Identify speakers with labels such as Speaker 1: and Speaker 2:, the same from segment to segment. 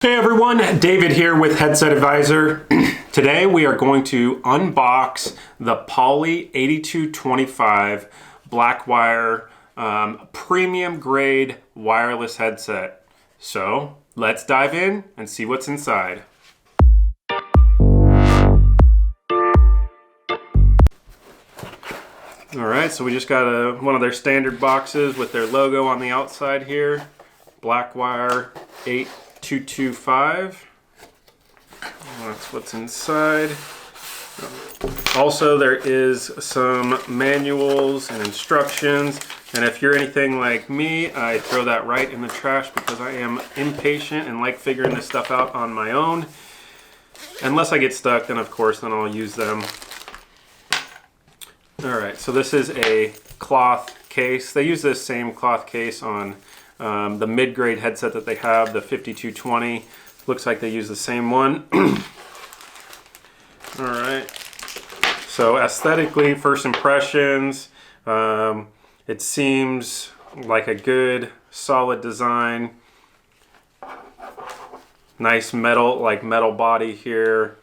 Speaker 1: Hey everyone, David here with Headset Advisor. Today we are going to unbox the Poly 8225 Blackwire premium grade wireless headset. So let's dive in and see what's inside. Alright, so we just got one of their standard boxes with their logo on the outside here. Blackwire 8225. That's what's inside. Also, there is some manuals and instructions, and if you're anything like me, I throw that right in the trash because I am impatient and like figuring this stuff out on my own. Unless I get stuck, then of course then I'll use them. Alright, so this is a cloth case. They use this same cloth case on the mid-grade headset that they have, the 5220. Looks like they use the same one. Alright, so aesthetically, first impressions, it seems like a good, solid design. Nice metal body here,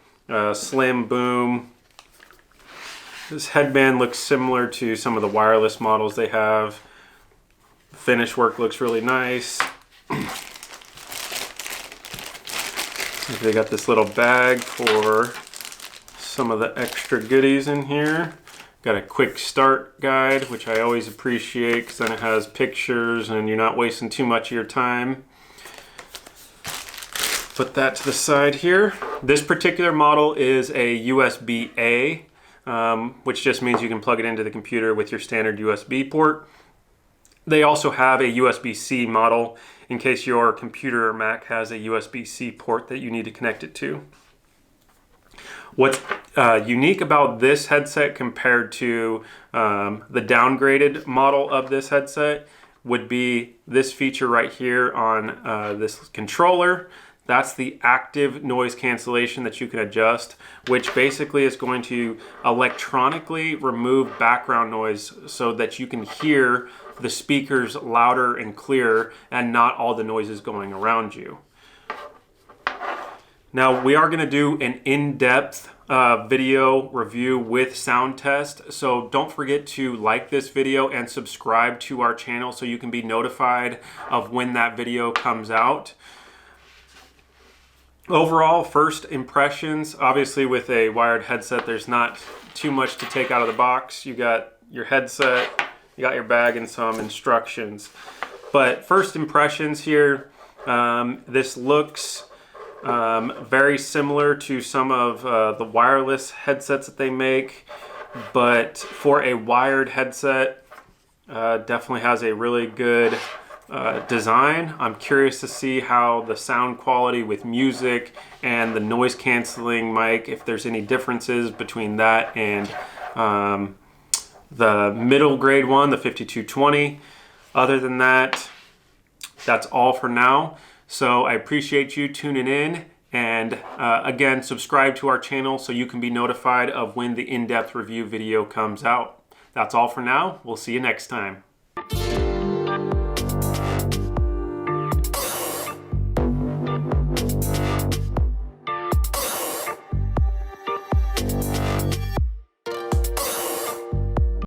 Speaker 1: slim boom. This headband looks similar to some of the wireless models they have. Finish work looks really nice. They got this little bag for some of the extra goodies in here. Got a quick start guide, which I always appreciate because then it has pictures and you're not wasting too much of your time. Put that to the side here. This particular model is a USB-A, which just means you can plug it into the computer with your standard USB port. They also have a USB-C model in case your computer or Mac has a USB-C port that you need to connect it to. What's unique about this headset compared to the downgraded model of this headset would be this feature right here on this controller. That's the active noise cancellation that you can adjust, which basically is going to electronically remove background noise so that you can hear the speakers louder and clearer and not all the noises going around you. Now we are going to do an in-depth video review with sound test, so don't forget to like this video and subscribe to our channel so you can be notified of when that video comes out. Overall, first impressions, obviously with a wired headset there's not too much to take out of the box. You got your headset, you got your bag and some instructions. But first impressions here, this looks very similar to some of the wireless headsets that they make, but for a wired headset, definitely has a really good design. I'm curious to see how the sound quality with music and the noise canceling mic, if there's any differences between that and the middle grade one, the 5220. Other than that, that's all for now. So I appreciate you tuning in, and again, subscribe to our channel so you can be notified of when the in-depth review video comes out. That's all for now. We'll see you next time.